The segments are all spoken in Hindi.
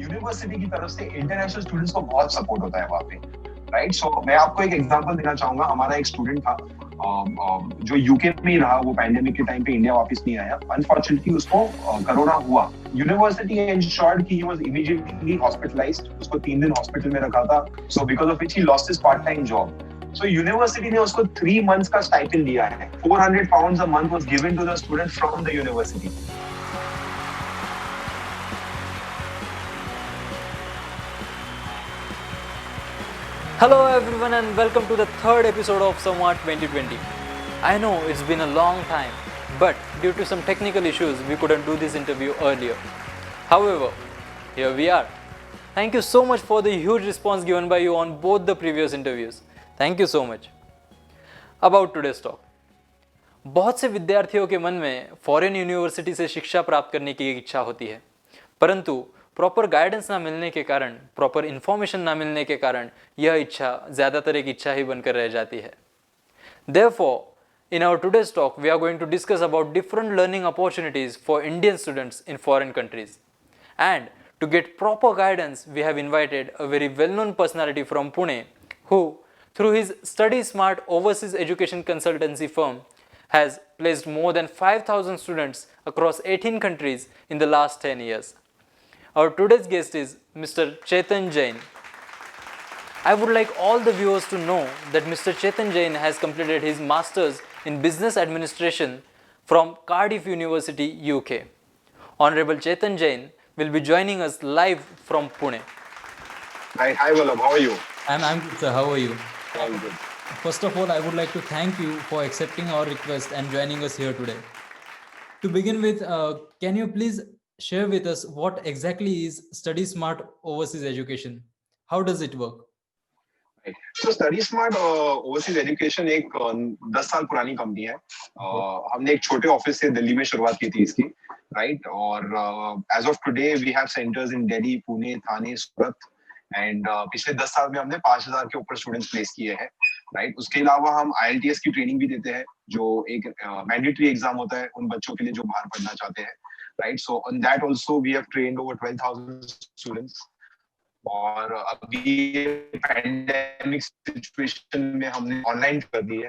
यूनिवर्सिटी की तरफ से इंटरनेशनल स्टूडेंट्स को बहुत सपोर्ट होता है वहाँ पे, राइट। सो मैं आपको एक एग्जांपल देना चाहूंगा। हमारा एक स्टूडेंट था जो यूके में ही रहा, वो पैंडेमिक के टाइम पे इंडिया वापस नहीं आया। अनफॉर्चुनेटली उसको कोरोना हुआ। यूनिवर्सिटी एंश्योर्ड कि ही वाज इमीडिएटली हॉस्पिटलाइज्ड, उसको 3 दिन हॉस्पिटल में रखा था। So because of which he lost his part time job. So university ने उसको 3 months का stipend दिया है। 400 pounds a month was given to the student from the university. Hello everyone and welcome to the third episode of Samvat 2020. I know it's been a long time, but due to some technical issues we couldn't do this interview earlier. However, here we are. Thank you so much for the huge response given by you on both the previous interviews. Thank you so much. About today's talk. बहुत से विद्यार्थियों के मन में फॉरेन यूनिवर्सिटी से शिक्षा प्राप्त करने की इच्छा होती है, परंतु प्रॉपर गाइडेंस ना मिलने के कारण, प्रॉपर इन्फॉर्मेशन ना मिलने के कारण यह इच्छा ज़्यादातर एक इच्छा ही बनकर रह जाती है। Therefore, in our today's talk, we are going to discuss about different learning opportunities for Indian students in foreign countries. And to get proper guidance, we have invited a very well-known personality from Pune who, through his Study Smart overseas education consultancy firm, has placed more than 5,000 students across 18 countries in the last 10 years. Our today's guest is Mr. Chetan Jain. I would like all the viewers to know that Mr. Chetan Jain has completed his Masters in Business Administration from Cardiff University, UK. Honorable Chetan Jain will be joining us live from Pune. Hi Vallabh, how are you? I'm good, sir. How are you? I'm good. First of all, I would like to thank you for accepting our request and joining us here today. To begin with, can you please share with us what exactly is Study Smart Overseas Education? How does it work? Right. So Study Smart Overseas Education एक 10 साल पुरानी कंपनी है। हमने एक छोटे ऑफिस से दिल्ली में शुरुआत की थी इसकी, राइट। और as of today we have centres in Delhi, Pune, Thane, Surat. And पिछले 10 साल में हमने 5,000 के ऊपर स्टूडेंट्स प्लेस किए हैं, राइट। उसके अलावा हम IELTS की ट्रेनिंग भी देते हैं, जो एक मैंडेटरी एग्जाम होता है उन बच्चों के लिए जो बाहर पढ़ना चाहते हैं, right. So on that also we have trained over 12,000 students. और अभी पैंडेमिक सिचुएशन में हमने ऑनलाइन कर दी है,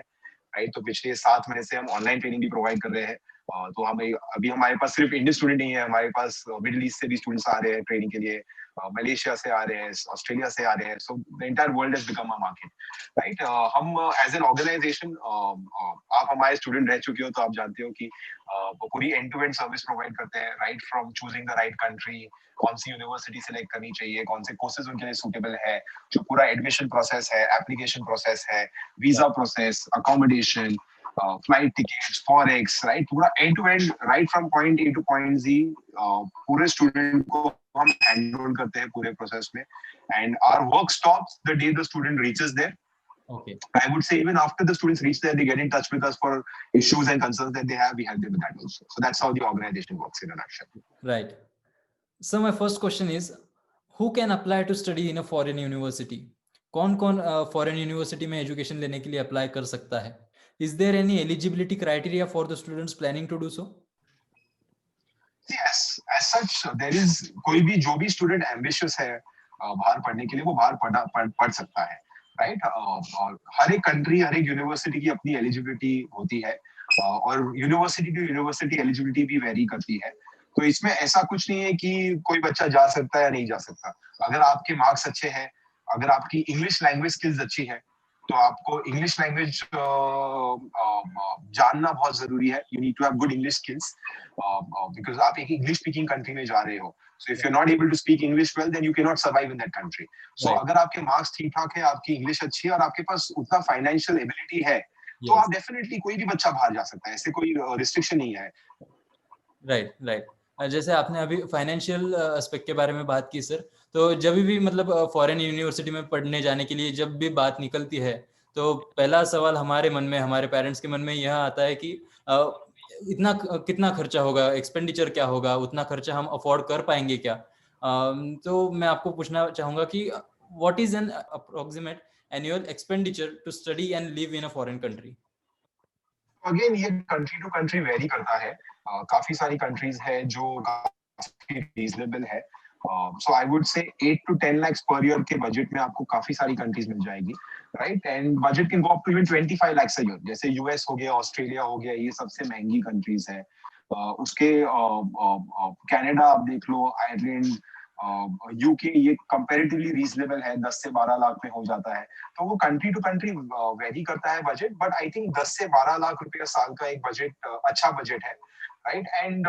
राइट। तो पिछले 7 महीने से हम ऑनलाइन ट्रेनिंग भी प्रोवाइड कर रहे हैं। तो हमें अभी हमारे पास सिर्फ इंडियन स्टूडेंट नहीं है, हमारे पास मिडिल ईस्ट से भी स्टूडेंट्स आ रहे हैं ट्रेनिंग के लिए, मलेशिया से आ रहे हैं, ऑस्ट्रेलिया से आ रहे हैं। So the entire world has become a market, right. हम एज एन ऑर्गेनाइजेशन, आप हमारे स्टूडेंट रह चुके हो तो आप जानते हो कि वो पूरी end to end service provide करते हैं, right from choosing the right country, कौन सी यूनिवर्सिटी सिलेक्ट करनी चाहिए, कौन से कोर्सेज उनके लिए सूटेबल है, जो पूरा एडमिशन प्रोसेस है, एप्लीकेशन प्रोसेस है, visa process, accommodation, flight tickets, forex, right. पूरा end to end, right from point A to point G, पूरे स्टूडेंट को हम हैंडल करते हैं पूरे प्रोसेस में। And our work stops the day the student reaches there. Okay. I would say even after the students reach there, they get in touch with us for issues and concerns that they have. We help them with that also. So that's how the organization works in a nutshell. Right. So my first question is, who can apply to study in a foreign university? कौन foreign university में education लेने के लिए apply कर सकता है? Is there any eligibility criteria for the students planning to do so? Yes, as such, there is कोई भी जो भी student ambitious है बाहर पढ़ने के लिए, वो बाहर पढ़ सकता है, राइट। और हर एक कंट्री, हर एक यूनिवर्सिटी की अपनी एलिजिबिलिटी होती है, और यूनिवर्सिटी टू यूनिवर्सिटी एलिजिबिलिटी भी वेरी करती है। तो इसमें ऐसा कुछ नहीं है कि कोई बच्चा जा सकता है या नहीं जा सकता। अगर आपके मार्क्स अच्छे हैं, अगर आपकी इंग्लिश लैंग्वेज स्किल्स अच्छी है, तो आपको इंग्लिश लैंग्वेज जानना बहुत जरूरी है। You need to have good English skills, because आप एक इंग्लिश स्पीकिंग कंट्री में जा रहे हो। So if you're not able to speak English well, then you cannot survive in that country. So Right. अगर आपके मार्क्स ठीक ठाक है, आपकी इंग्लिश अच्छी है और आपके पास उतना फाइनेंशियल एबिलिटी है, तो आप डेफिनेटली कोई भी बच्चा बाहर जा सकता है, ऐसे कोई रिस्ट्रिक्शन नहीं है। राइट। जैसे आपने अभी फाइनेंशियल एस्पेक्ट के बारे में बात की सर, तो जब भी मतलब फॉरेन यूनिवर्सिटी में पढ़ने जाने के लिए जब भी बात निकलती है, तो पहला सवाल हमारे मन में, हमारे पेरेंट्स के मन में यह आता है कि इतना कितना खर्चा होगा, एक्सपेंडिचर क्या होगा, उतना खर्चा हम अफोर्ड कर पाएंगे क्या? तो मैं आपको पूछना चाहूंगा कि what is an approximate annual expenditure to study and live in a foreign country? Again ये कंट्री टू कंट्री वेरी करता है। काफी सारी कंट्रीज है जो काफी रीजनेबल है, so I would say 8 to 10 lakhs per year के बजट में आपको काफी सारी कंट्रीज मिल जाएगी, right? And budget can go up to even 25 lakhs a year, जैसे यूएस हो गया, ऑस्ट्रेलिया हो गया, ये सबसे महंगी कंट्रीज है। उसके कनाडा आप देख लो, आयरलैंड, यूके, ये कंपैरेटिवली रीजनेबल है, 10 से 12 लाख में हो जाता है। तो वो कंट्री टू कंट्री वेरी करता है बजट, बट आई थिंक 10 से 12 लाख रुपया साल का एक बजट अच्छा बजट है, राइट? एंड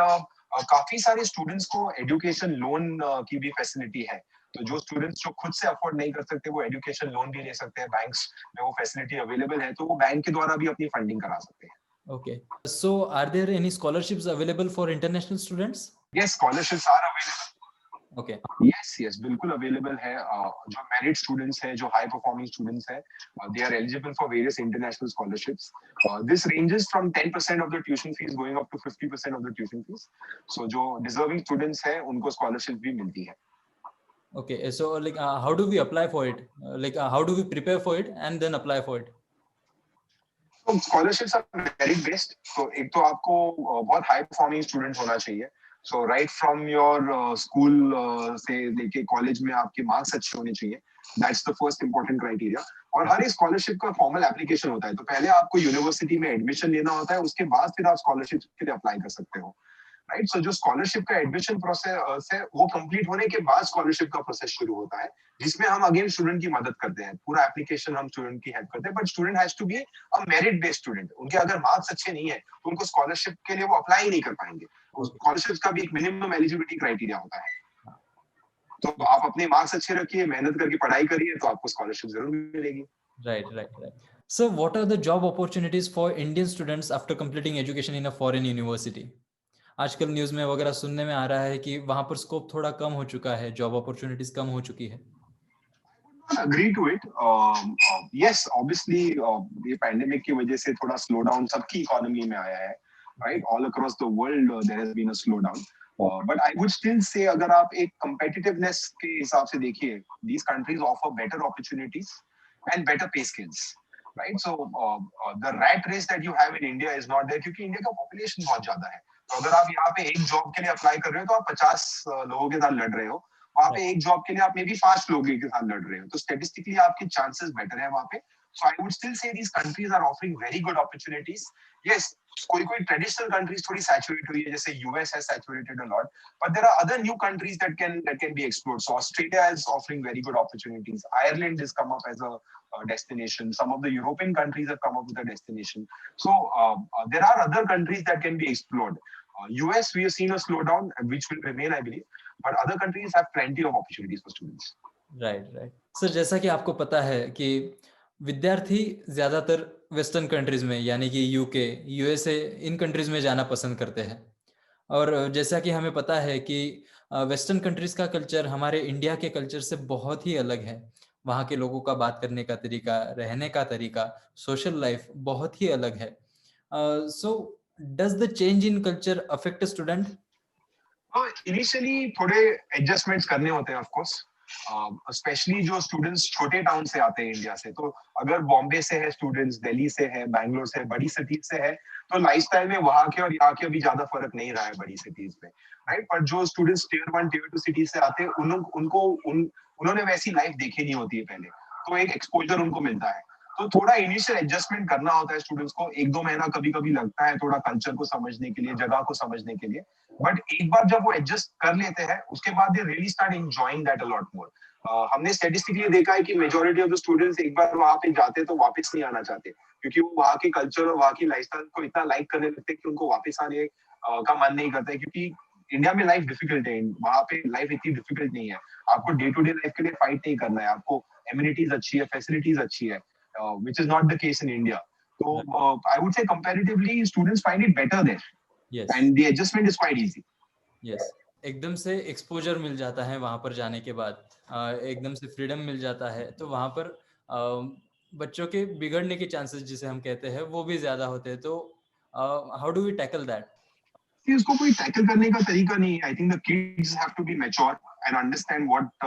काफी सारे स्टूडेंट्स को एजुकेशन लोन की भी फैसिलिटी है। तो जो स्टूडेंट्स जो खुद से अफोर्ड नहीं कर सकते, वो एजुकेशन लोन भी ले सकते हैं, बैंक्स में वो फैसिलिटी अवेलेबल है, तो वो बैंक के द्वारा भी अपनी फंडिंग करा सकते हैं। Okay. So, are there any scholarships available for international students? Yes, scholarships are available. Okay. Yes, बिल्कुल अवेलेबल है। जो मेरिट स्टूडेंट्स हैं, जो हाई परफॉर्मिंग स्टूडेंट्स हैं, they are eligible for various international scholarships. This ranges from 10% of the tuition fees going up to 50% of the tuition fees. So जो डिजर्विंग स्टूडेंट्स हैं, उनको स्कॉलरशिप भी मिलती है। Okay. So, like, how do we apply for it? How do we prepare for it and then apply for it? तो स्कॉलरशिप्स आर मेरिट बेस्ड। तो एक तो आपको बहुत हाई परफॉर्मिंग स्टूडेंट होना चाहिए। सो राइट फ्रॉम योर स्कूल से लेके कॉलेज में आपके मार्क्स अच्छे होने चाहिए। That's the first important criteria. और हर एक स्कॉलरशिप का फॉर्मल एप्लीकेशन होता है। तो पहले आपको यूनिवर्सिटी में एडमिशन लेना होता है, उसके बाद फिर आप स्कॉलरशिप के लिए अप्लाई कर सकते हो, राइट? सो जो स्कॉलरशिप का एडमिशन प्रोसेस है, वो कंप्लीट होने के बाद स्कॉलरशिप का प्रोसेस शुरू होता है, जिसमें हम अगेन स्टूडेंट की मदद करते हैं। पूरा एप्लीकेशन हम स्टूडेंट की हेल्प करते हैं, but student has to be a merit based student. उनके अगर मार्क्स अच्छे नहीं है, तो उनको स्कॉलरशिप के लिए वो अप्लाई ही नहीं कर पाएंगे। स्कॉलरशिप का भी एक मिनिमम एलिजिबिलिटी क्राइटेरिया होता है। तो आप अपने मार्क्स अच्छे रखिए, मेहनत करके पढ़ाई करिए, तो आपको स्कॉलरशिप जरूर मिलेगी। Right. So, what are the job opportunities for Indian students after completing education in a foreign university? आजकल न्यूज में वगैरह सुनने में आ रहा है कि वहां पर स्कोप थोड़ा कम हो चुका है, जॉब अपॉर्चुनिटीज कम हो चुकी है। agree to it. Yes, obviously, ये पैंडेमिक की वजह से थोड़ा स्लो डाउन सबकी इकोनॉमी में आया है, right? All across the world, there has been a slowdown. But I would still say, अगर आप एक competitiveness के हिसाब से देखिए, these countries offer better opportunities and better pay scales, right? So the rat race that you have in India is not there, क्योंकि इंडिया का population बहुत ज्यादा है। तो अगर आप यहाँ पे एक जॉब के लिए अप्लाई कर रहे हो, तो आप 50 लोगों के साथ लड़ रहे हो। वहाँ पे एक जॉब के लिए आप मे बी 5 लोगों के साथ लड़ रहे हो, तो स्टैटिस्टिकली आपके चांसेस बेटर है वहाँ पे। सो I would still say these countries are offering very good opportunities. Yes, कोई ट्रेडिशनल कंट्रीज थोड़ी सैचुरेट हुई है, जैसे US has saturated a lot, but there are other new countries that can be explored. So Australia is offering very good opportunities, Ireland has come up as a destination, some of the European countries have come up with a destination. So there are other countries that can be explored. US, we have seen a slowdown, which will remain, I believe, but other countries have plenty of opportunities for students. Right. Sir, जैसा कि आपको पता है कि विद्यार्थी ज्यादातर वेस्टर्न कंट्रीज में, यानी कि यूके, यूएसए, इन कंट्रीज में जाना पसंद करते हैं। और जैसा कि हमें पता है कि वेस्टर्न कंट्रीज का कल्चर हमारे इंडिया के कल्चर से बहुत ही अलग है। वहाँ के लोगों का बात करने का तरीका, रहने का तरीका, सोशल लाइफ बहुत ही अलग है। So does the change in culture affect student? Initially थोड़े एडजस्टमेंट्स करने होते हैं, ऑफ कोर्स, स्पेशली जो स्टूडेंट्स छोटे टाउन से आते हैं इंडिया से। तो अगर बॉम्बे से है स्टूडेंट्स, दिल्ली से है, बैंगलोर से है, बड़ी सिटीज से है, तो लाइफस्टाइल में वहाँ के और यहाँ के अभी ज्यादा फर्क नहीं रहा है बड़ी सिटीज में, राइट? पर जो स्टूडेंट्स टियर 1 टियर 2 सिटीज से आते हैं, उन्होंने वैसी लाइफ देखी नहीं होती है पहले, तो एक एक्सपोजर उनको मिलता है। तो थोड़ा इनिशियल एडजस्टमेंट करना होता है स्टूडेंट्स को, 1-2 महीना कभी कभी लगता है थोड़ा कल्चर को समझने के लिए, जगह को समझने के लिए, बट एक बार जब वो एडजस्ट कर लेते हैं, उसके बाद they really start enjoying that a lot more. हमने स्टैटिस्टिकली देखा है कि मेजॉरिटी ऑफ द स्टूडेंट्स एक बार वहां पे जाते हैं तो वापस नहीं आना चाहते, क्योंकि वो वहाँ के कल्चर और वहाँ की लाइफस्टाइल को इतना लाइक करने लगते हैं कि उनको वापस आने का मन नहीं करता है, क्योंकि इंडिया में लाइफ डिफिकल्ट है, वहाँ पे लाइफ इतनी डिफिकल्ट नहीं है। आपको डे टू डे लाइफ के लिए फाइट नहीं करना है, आपको एमिनिटीज अच्छी है, फैसिलिटीज अच्छी है, which is not the case in India. So I would say comparatively, students find it better there. Yes. And the adjustment is quite easy. Yes. एकदम से एक्सपोजर मिल जाता है वहां पर जाने के बाद, एकदम से फ्रीडम मिल जाता है, तो वहां पर बच्चों के बिगड़ने के चांसेस जिसे हम कहते हैं वो भी ज्यादा होते हैं। तो how do we tackle that? इसको कोई टैकल करने का तरीका नहीं है। I think the kids have to be mature and understand what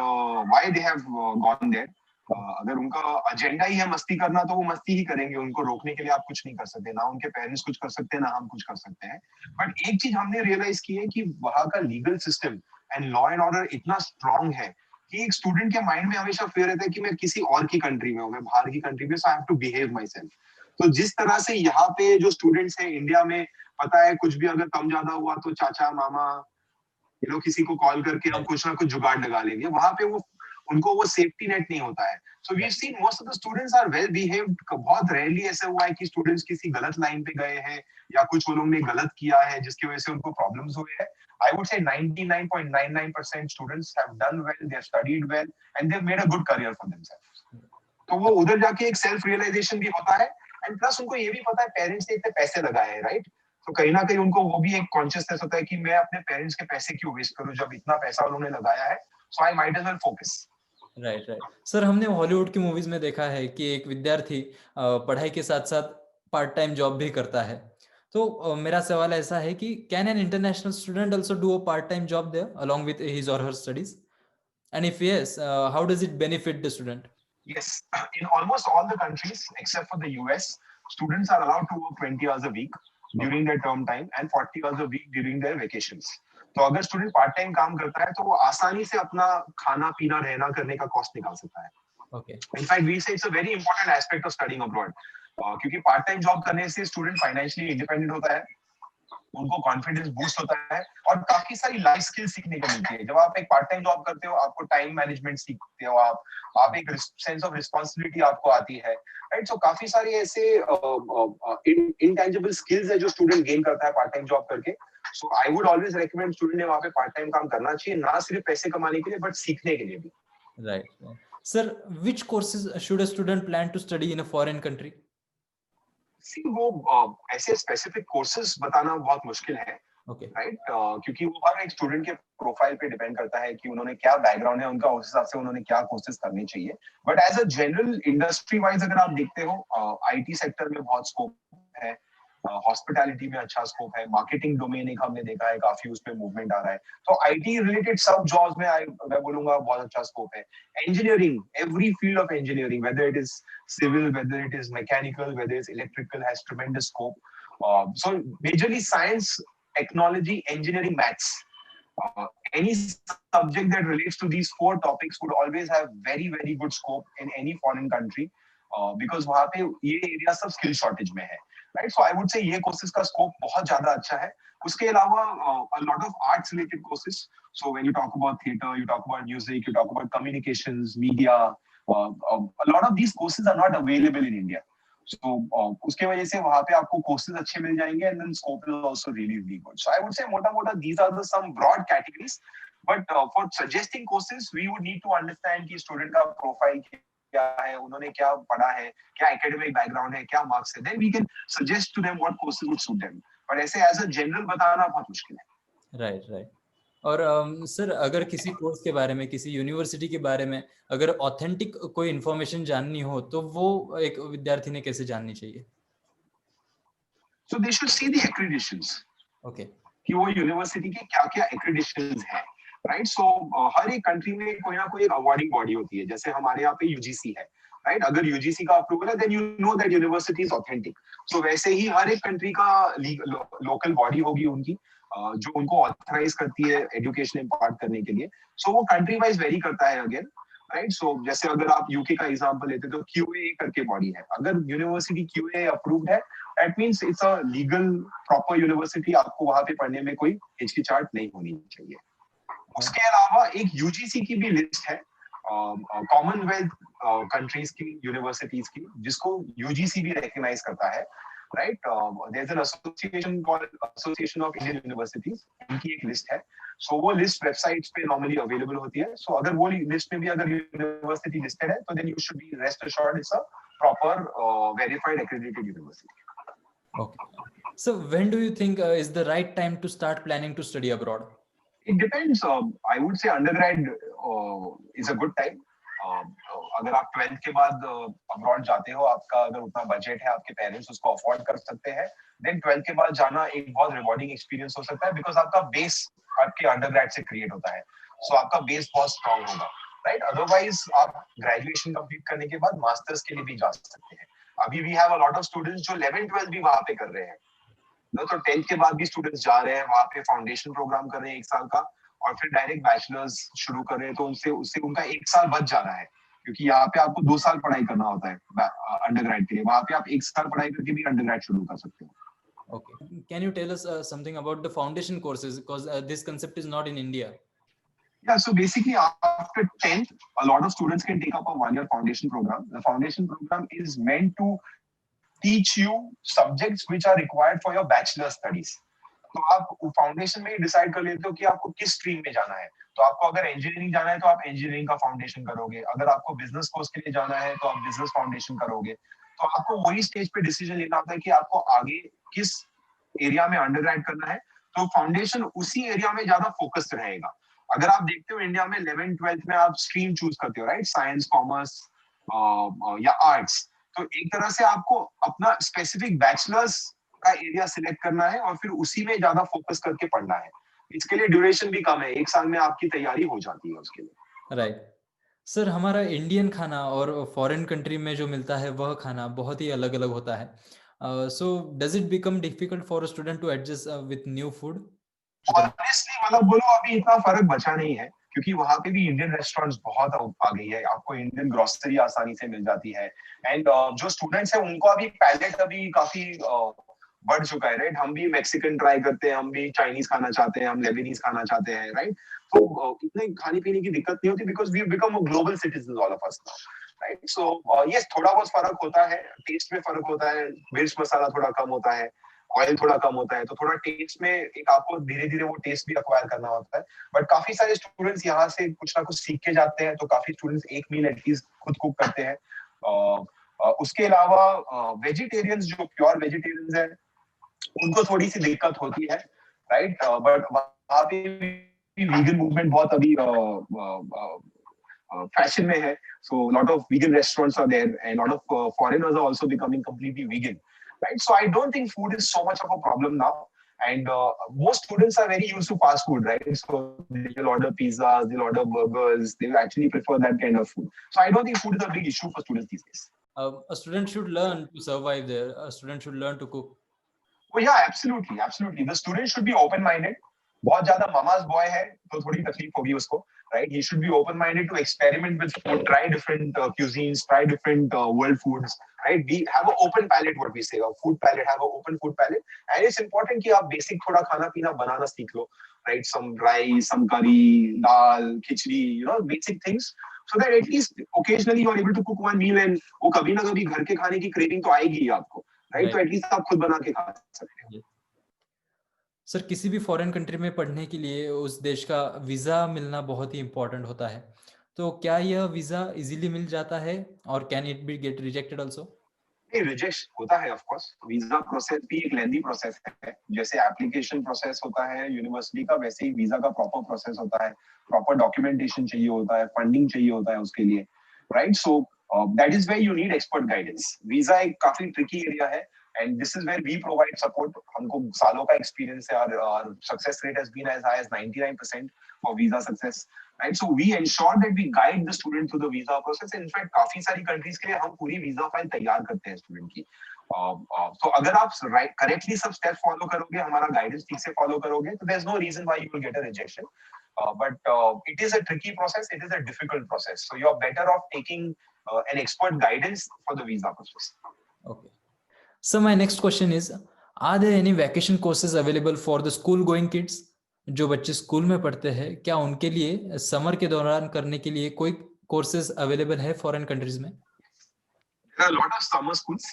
why they have gone there. अगर उनका एजेंडा ही है मस्ती करना, तो वो मस्ती ही करेंगे, उनको रोकने के लिए आप कुछ नहीं कर सकते, ना उनके पेरेंट्स कुछ कर सकते हैं, ना हम कुछ कर सकते हैं। बट एक चीज हमने रियलाइज की है कि वहाँ का legal system and law and order इतना स्ट्रांग है कि एक स्टूडेंट के माइंड में हमेशा फियर रहता है कि मैं किसी और की कंट्री में हूँ, मैं बाहर की कंट्री में, so I have to behave myself. तो जिस तरह से यहाँ पे जो स्टूडेंट्स हैं इंडिया में, पता है कुछ भी अगर कम ज्यादा हुआ तो चाचा मामा ये लोग किसी को कॉल करके हम कुछ ना कुछ जुगाड़ लगा लेंगे, वहां पे वो उनको वो सेफ्टी नेट नहीं होता है। So we have seen most of the students are well behaved. बहुत रेयरली ऐसा हुआ है कि स्टूडेंट्स किसी गलत लाइन पे गए हैं या कुछ वो लोग ने गलत किया है जिसकी वजह से उनको प्रॉब्लम्स हुए हैं। I would say 99.99% students have done well, they have studied well, and they've made a good career for themselves. तो वो उधर जाके एक सेल्फ रियलाइजेशन भी होता है, एंड प्लस उनको ये भी पता है पेरेंट्स ने इतने पैसे लगाए हैं, राइट? तो कहीं ना कहीं उनको वो भी एक कॉन्शियसनेस होता है कि मैं अपने पेरेंट्स के पैसे क्यों वेस्ट करूं जब इतना पैसा उन्होंने लगाया है, so I might as well focus. Right right sir, हमने हॉलीवुड की मूवीज में देखा है कि एक विद्यार्थी पढ़ाई के साथ साथ पार्ट टाइम जॉब भी करता है। तो मेरा सवाल ऐसा है कि can an international student also do a part time job there along with his or her studies, and if yes, how does it benefit the student? Yes, in almost all the countries except for the US, students are allowed to work 20 hours a week during their term time and 40 hours a week during their vacations. तो अगर स्टूडेंट पार्ट टाइम काम करता है तो वो आसानी से अपना खाना पीना रहना करने का कॉस्ट निकाल सकता है। ओके, इनफैक्ट वी से it's a very important aspect of studying abroad, क्योंकि पार्ट टाइम जॉब करने से स्टूडेंट फाइनेंशियली इंडिपेंडेंट होता है, उनको कॉन्फिडेंस बूस्ट होता है और काफी सारी लाइफ स्किल्स सीखने को मिलती है। जब आप एक पार्ट टाइम जॉब करते हो आपको टाइम मैनेजमेंट सीखते हो, आप एक सेंस ऑफ रिस्पांसिबिलिटी आपको आती है, राइट? सो काफी सारी ऐसे इंटेंजिबल स्किल्स है जो स्टूडेंट गेन करता है पार्ट टाइम जॉब करके। So I would always recommend student ने वहां पे पार्ट टाइम काम करना चाहिए, ना सिर्फ पैसे कमाने के लिए बट सीखने के लिए भी। Right sir, which courses should a student plan to study in a foreign country? See वो ऐसे स्पेसिफिक कोर्सेज बताना बहुत मुश्किल है, ओके, राइट? क्योंकि वो हर एक स्टूडेंट के प्रोफाइल पे डिपेंड करता है कि उन्होंने क्या बैकग्राउंड है उनका, उस हिसाब से उन्होंने क्या कोर्सेज करने चाहिए। But as a general industry wise अगर आप देखते हो, आईटी सेक्टर में बहुत स्कोप है, हॉस्पिटैलिटी में अच्छा स्कोप है, मार्केटिंग डोमेन एक हमने देखा है काफी उस पे मूवमेंट आ रहा है, तो आईटी रिलेटेड सब जॉब्स में मैं बोलूंगा बहुत अच्छा स्कोप है। Engineering, every field of engineering, whether it is civil, whether it is mechanical, whether it's electrical, has tremendous scope. So majorly science, technology, engineering, maths. Any subject that relates to these four topics would always have very, very good scope in any foreign country, because वहाँ पे ये area सब skill shortage में है, right? So I would say ये courses का scope बहुत ज़्यादा अच्छा है। उसके अलावा a lot of arts related courses. So when you talk about theater, you talk about music, you talk about communications, media. A lot of these courses are not available in India. So उसके वजह से वहाँ पे आपको courses अच्छे मिल जाएंगे, and then scope is also really, really good. So I would say मोटा-मोटा these are the some broad categories. But for suggesting courses, we would need to understand कि student का profile क्या है, उन्होंने क्या पढ़ा है, क्या academic background है, क्या marks है. Then we can suggest to them what courses would suit them. But ऐसे as a general बताना बहुत मुश्किल है। Right right. और सर, अगर किसी कोर्स के बारे में, किसी यूनिवर्सिटी के बारे में अगर ऑथेंटिक कोई इन्फॉर्मेशन जाननी हो तो वो एक विद्यार्थी ने कैसे जाननी चाहिए? So they should see the accreditations. Okay, कि वो यूनिवर्सिटी के क्या-क्या accreditations हैं, राइट? सो हर एक कंट्री में कोई ना कोई एक अवार्डिंग बॉडी होती है, जैसे हमारे यहाँ पे यूजीसी है, राइट? अगर यूजीसी का अप्रूवल है then you know that university is authentic. So वैसे ही हर एक कंट्री का लोकल बॉडी होगी उनकी, जो उनको ऑथराइज करती है एजुकेशन इम्पार्ट करने के लिए। सो वो कंट्री वाइज वेरी करता है अगेन, राइट? सो जैसे अगर आप यूके का एग्जांपल लेते तो क्यूए करके बॉडी है, अगर यूनिवर्सिटी क्यूए अप्रूव्ड है that means it's a legal proper university, आपको वहां पे पढ़ने में कोई हिचकिचाहट नहीं होनी चाहिए। उसके अलावा एक यूजीसी की भी लिस्ट है कॉमनवेल्थ कंट्रीज की यूनिवर्सिटीज की, जिसको यूजीसी भी रिकॉग्नाइज करता है, right? There is an association called association of Indian universities, इनकी एक लिस्ट है। सो वो लिस्ट वेबसाइट्स पे नॉर्मली अवेलेबल होती है। सो अगर वो लिस्ट में भी अगर यूनिवर्सिटी लिस्टेड है तो then you should be rest assured it's a proper verified accredited university. okay. So when do you think is the right time to start planning to study abroad? It depends. I would say undergrad is a good time. अगर आप 12th के बाद अब्रॉड जाते हो, आपका अगर उतना बजट है, आपके पेरेंट्स उसको अफोर्ड कर सकते हैं, देन 12th के बाद जाना एक बहुत रिवॉर्डिंग एक्सपीरियंस हो सकता है, बिकॉज आपका बेस आपके अंडरग्रेड से क्रिएट होता है। सो आपका बेस बहुत स्ट्रांग होगा, राइट? अदरवाइज आप ग्रेजुएशन कंप्लीट करने के बाद मास्टर्स के लिए भी जा सकते हैं। अभी we have a lot of students जो 11th 12th भी वहां पे कर रहे हैं, तो 10th के बाद भी स्टूडेंट्स जा रहे हैं वहां पे, फाउंडेशन प्रोग्राम कर रहे हैं 1 साल का, और फिर डायरेक्ट बैचलर्स शुरू कर रहे हैं, तो उससे उससे उनका 1 साल बच जा रहा है, क्योंकि यहाँ पे आपको 2 साल पढ़ाई करना होता है अंडरग्रेड के लिए, वहाँ पे आप 1 साल पढ़ाई करके भी अंडरग्रेड शुरू कर सकते हो. Okay. Can you tell us something about the foundation courses, because this concept is not in India? Yeah, so basically after 10th, a lot of students can take up a 1-year foundation program. The foundation program is meant to teach you subjects which are required for your bachelor studies. तो आप फाउंडेशन में ही डिसाइड कर लेते हो कि आपको किस स्ट्रीम में जाना है. तो आपको अगर इंजीनियरिंग जाना है तो आप इंजीनियरिंग का फाउंडेशन करोगे, अगर आपको बिजनेस कोर्स के लिए जाना है तो आप बिजनेस फाउंडेशन करोगे. तो आपको वही स्टेज पे डिसीजन लेना होता है कि आपको आगे किस एरिया में अंडरग्रेड करना है. तो फाउंडेशन उसी एरिया में ज्यादा फोकस्ड रहेगा. अगर आप देखते हो इंडिया में 11th-12th में आप स्ट्रीम चूज करते हो, राइट, साइंस, कॉमर्स या आर्ट्स, तो एक तरह से आपको अपना स्पेसिफिक बैचलर्स का एरिया सिलेक्ट करना है और फिर उसी में ज्यादा फोकस करके पढ़ना है. इसके लिए ड्यूरेशन भी कम है, 1 साल में आपकी तैयारी हो जाती है उसके लिए. राइट सर, हमारा इंडियन खाना और फॉरेन कंट्री में जो मिलता है वह खाना बहुत ही अलग अलग होता है. So does it become difficult for a student to adjust with new food? Honestly मतलब बोलो अभी इतना फर्क बचा नहीं है, क्योंकि वहां पे भी इंडियन रेस्टोरेंट्स बहुत आ गई है, आपको इंडियन ग्रोसरी आसानी से मिल जाती है. एंड जो स्टूडेंट्स है उनको अभी पैलेट अभी काफी बढ़ चुका है, राइट. हम भी मैक्सिकन ट्राई करते हैं, हम भी चाइनीज खाना चाहते हैं, हम लेबनीज खाना चाहते हैं, राइट. तो इतने खाने पीने की दिक्कत नहीं होती, because we become a global citizen all of us, right. So yes, थोड़ा बहुत फर्क होता है, टेस्ट में फर्क होता है, मिर्च मसाला थोड़ा कम होता है, ऑयल थोड़ा कम होता है, तो थोड़ा टेस्ट में एक आपको धीरे धीरे वो टेस्ट भी अक्वायर करना होता है. बट काफी सारे स्टूडेंट्स यहाँ से कुछ ना कुछ सीख के जाते हैं, तो काफी स्टूडेंट्स एक मील एटलीस्ट खुद कुक करते हैं. उसके अलावा वेजिटेरियंस, जो प्योर वेजिटेरियंस है, उनको थोड़ी सी दिक्कत होती है, राइट. बट वहाँ पे वीगन मूवमेंट बहुत अभी फैशन में है. So lot of vegan restaurants are there and lot of foreigners are also becoming completely vegan, right? So I don't think food is so much of a problem now. And most students are very used to fast food, right? So they'll order pizzas, they'll order burgers, they'll actually prefer that kind of food. So I don't think food is a big issue for students these days. A student should learn to survive there. A student should learn to cook. Oh yeah, absolutely, absolutely. The student should be open-minded. बहुत ज्यादा मामा's boy है तो थोड़ी तकलीफ होगी उसको, right? He should be open-minded to experiment with food, try different cuisines, try different world foods, right? We have an open palate, what we say, a food palate, have an open food palate, and it's important कि आप basic थोड़ा खाना पीना बनाना सीख लो, right? Some rice, some curry, dal, khichdi, you know, basic things, so that at least occasionally you are able to cook one meal, and वो कभी ना कभी घर के खाने की craving तो आएगी ही आपको, right? तो at least आप खुद बना के खा सकते हैं. सर, किसी भी फॉरेन कंट्री में पढ़ने के लिए उस देश का वीज़ा मिलना बहुत ही इम्पोर्टेंट होता है. तो क्या यह वीज़ा इजीली मिल जाता है और can it be get rejected also? नहीं, रिजेक्ट होता है ऑफ कोर्स. वीजा प्रोसेस भी एक लेंथी प्रोसेस है. जैसे एप्लीकेशन प्रोसेस होता है यूनिवर्सिटी का, वैसे ही वीजा का प्रॉपर प्रोसेस होता है. प्रॉपर डॉक्यूमेंटेशन चाहिए होता है, फंडिंग चाहिए होता है उसके लिए, right. So that is where you need expert guidance. Visa एक काफी ट्रिकी एरिया है, and this is where we provide support. हमको सालों का एक्सपीरियंस है, और success rate has been as high as 99% for visa success, right? So we ensure that we guide the student through the visa process. In fact, काफी सारी कंट्रीज के लिए हम पूरी वीजा फाइल तैयार करते हैं स्टूडेंट की. तो अगर आप करेक्टली सब स्टेप फॉलो करोगे, हमारा गाइडेंस ठीक से फॉलो करोगे, तो there's no reason why you will get a rejection. But it is a tricky process, it is a difficult process. So you're better off taking an expert guidance for the visa process. Okay. So my next question is, are there any vacation courses available for the school going kids? जो बच्चे स्कूल में पढ़ते हैं, क्या उनके लिए समर के दौरान करने के लिए कोई कोर्सेज अवेलेबल है फॉरेन कंट्रीज में? There are a lot of summer schools.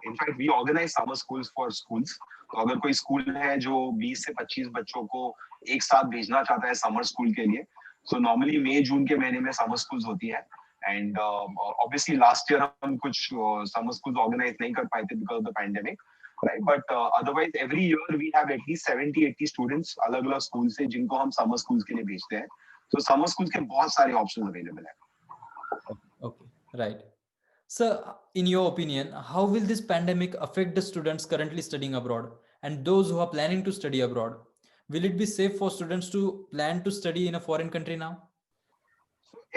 In fact, we organize summer schools for schools. तो अगर कोई स्कूल है जो 20 से 25 बच्चों को एक साथ भेजना चाहता है समर स्कूल के लिए, so normally मई जून के महीने में समर स्कूल्स होती है. And obviously last year हम कुछ summer schools organize नहीं कर पाए थे because of the pandemic, right? But otherwise every year we have at least 70-80 students अलग-अलग स्कूल से जिनको हम summer schools के लिए भेजते हैं. So summer schools के बहुत सारे options available हैं. Okay, right. So in your opinion, how will this pandemic affect the students currently studying abroad and those who are planning to study abroad? Will it be safe for students to plan to study in a foreign country now?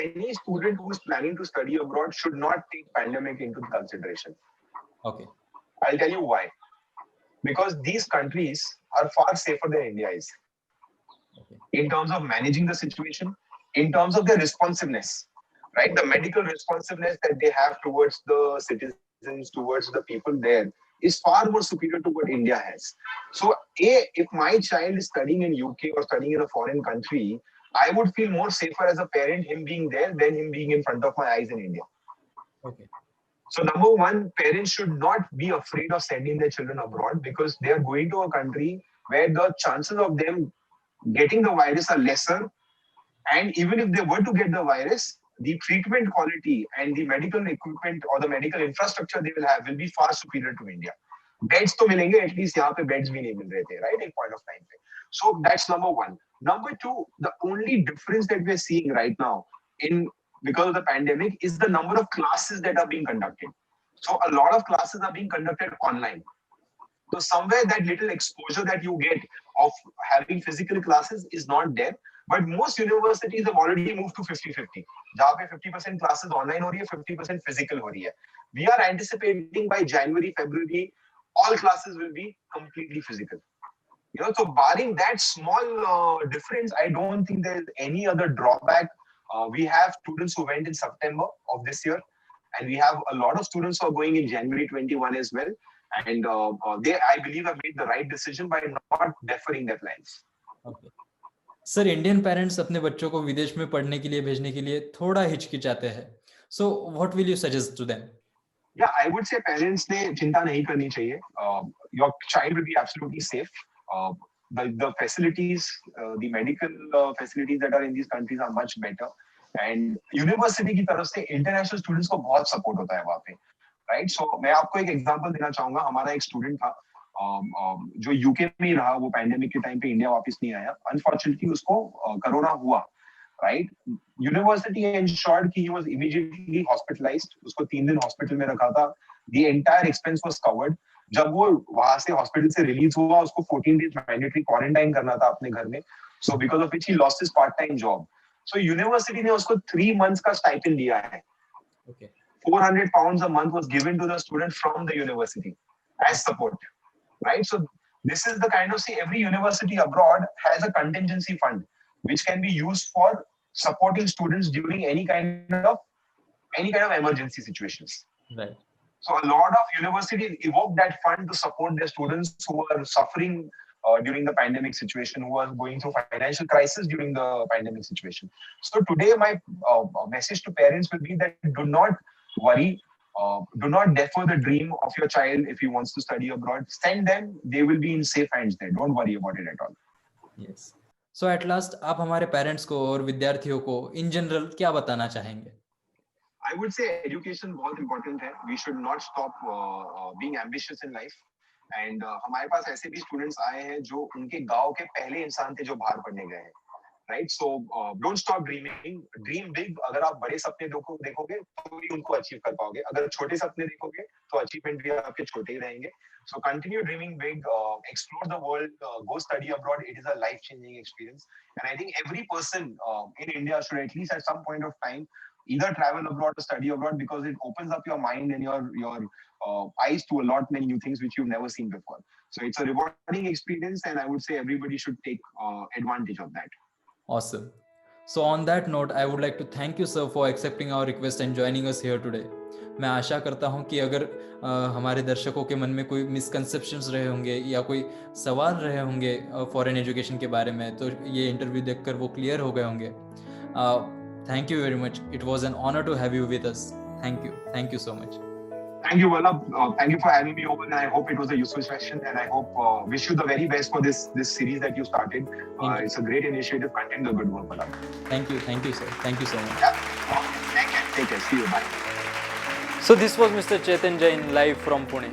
Any student who is planning to study abroad should not take pandemic into consideration. Okay. I'll tell you why. Because these countries are far safer than India is. in terms of managing the situation, in terms of their responsiveness, right? The medical responsiveness that they have towards the citizens, towards the people there, is far more superior to what India has. So, if my child is studying in UK or studying in a foreign country, I would feel more safer as a parent him being there than him being in front of my eyes in India. Okay. So number one, parents should not be afraid of sending their children abroad because they are going to a country where the chances of them getting the virus are lesser. And even if they were to get the virus, the treatment quality and the medical equipment or the medical infrastructure they will have will be far superior to India. Beds to milenge, at least यहाँ पे beds भी नहीं मिल रहे थे, right? In point of time पे. So that's number one. Number two, the only difference that we're seeing right now because of the pandemic is the number of classes that are being conducted. So a lot of classes are being conducted online. So somewhere that little exposure that you get of having physical classes is not there. But most universities have already moved to 50-50. जहाँ पे 50% classes online हो रही है, 50% physical हो रही है. We are anticipating by January, February, all classes will be completely physical. So barring that small difference, I don't think there is any other drawback. We have students who went in September of this year, and we have a lot of students who are going in January 21 as well. And they, I believe, have made the right decision by not deferring their plans. Okay. Sir, Indian parents अपने बच्चों को विदेश में पढ़ने के लिए भेजने के लिए थोड़ा हिचकिचाते हैं. So what will you suggest to them? Yeah, I would say parents ने चिंता नहीं करनी चाहिए. Your child will be absolutely safe. The facilities, the medical facilities that are in these countries are much better. And university की तरफ से इंटरनेशनल स्टूडेंट्स को बहुत सपोर्ट होता है वहाँ पे, राइट? सो मैं आपको एक एग्जांपल देना चाहूंगा. हमारा एक स्टूडेंट था जो यूके में ही रहा, वो पैंडेमिक के टाइम पे इंडिया वापस नहीं आया. अनफॉर्चुनेटली उसको कोरोना हुआ, राइट? यूनिवर्सिटी एंश्योर्ड कि ही वाज इमीडिएटली हॉस्पिटलाइज्ड. उसको 3 दिन हॉस्पिटल में रखा था. The entire expense was covered. जब वो वहां से हॉस्पिटल से रिलीज हुआ, उसको 14 डेज मैंडेटरी क्वारंटाइन करना था अपने घर में. So because of which he lost his part time job. So university ने उसको 3 मंथ्स का स्टाइपेंड दिया है. Okay. 400 pounds a month was given to the student from the university as support, right? So this is the kind of, see, every university abroad has a contingency fund which can be used for supporting students during any kind of emergency situations. Right. So a lot of universities evoke that fund to support their students who are suffering during the pandemic situation, who are going through financial crisis during the pandemic situation. So today my message to parents will be that do not worry, do not defer the dream of your child if he wants to study abroad. Send them, they will be in safe hands there. Don't worry about it at all. Yes. So at last, आप हमारे पेरेंट्स को और विद्यार्थियों को इन जनरल क्या बताना चाहेंगे? I would say education बहुत important है. We should not stop being ambitious in life. And हमारे पास ऐसे भी स्टूडेंट्स आए हैं जो उनके गांव के पहले इंसान थे जो बाहर पढ़ने गए हैं, right? So don't stop dreaming. Dream big. अगर आप बड़े सपने देखोगे तो ही उनको अचीव कर पाओगे. अगर छोटे सपने देखोगे तो अचीवमेंट भी आपके छोटे ही रहेंगे. So continue dreaming big, explore the world, go study abroad. It is a life changing experience. And I think every person in India should at least at some point of time either travel abroad or study abroad, because it opens up your mind and your eyes to a lot many new things which you've never seen before. So it's a rewarding experience, and I would say everybody should take advantage of that. Awesome. So on that note, I would like to thank you, sir, for accepting our request and joining us here today. मैं आशा करता हूँ कि अगर हमारे दर्शकों के मन में कोई मिसकंसेप्शंस रहे होंगे या कोई सवाल रहे होंगे फॉरेन एजुकेशन के बारे में, तो ये इंटरव्यू देखकर वो क्लियर हो गए होंगे. Thank you very much. It was an honor to have you with us. Thank you. Thank you so much. Thank you, Vallabh. Thank you for having me over, and I hope it was a useful session. And I hope wish you the very best for this series that you started. It's a great initiative. Continue the good work, Vallabh. Thank you, sir. Thank you so much. Yeah. Okay. Take care. See you. Bye. So this was Mr. Chetan Jain live from Pune.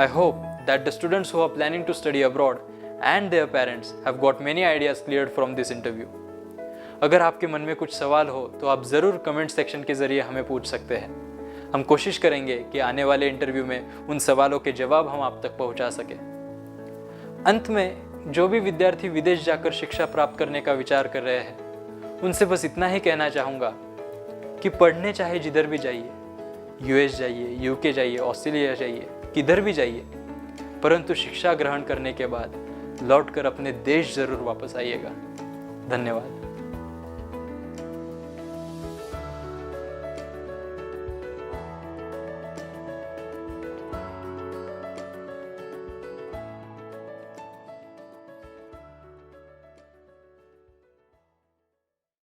I hope that the students who are planning to study abroad and their parents have got many ideas cleared from this interview. अगर आपके मन में कुछ सवाल हो तो आप ज़रूर कमेंट सेक्शन के ज़रिए हमें पूछ सकते हैं. हम कोशिश करेंगे कि आने वाले इंटरव्यू में उन सवालों के जवाब हम आप तक पहुंचा सकें. अंत में जो भी विद्यार्थी विदेश जाकर शिक्षा प्राप्त करने का विचार कर रहे हैं, उनसे बस इतना ही कहना चाहूँगा कि पढ़ने चाहे जिधर भी जाइए, यूएस जाइए, यूके जाइए, ऑस्ट्रेलिया जाइए, किधर भी जाइए, परंतु शिक्षा ग्रहण करने के बाद लौटकर अपने देश ज़रूर वापस आइएगा. धन्यवाद।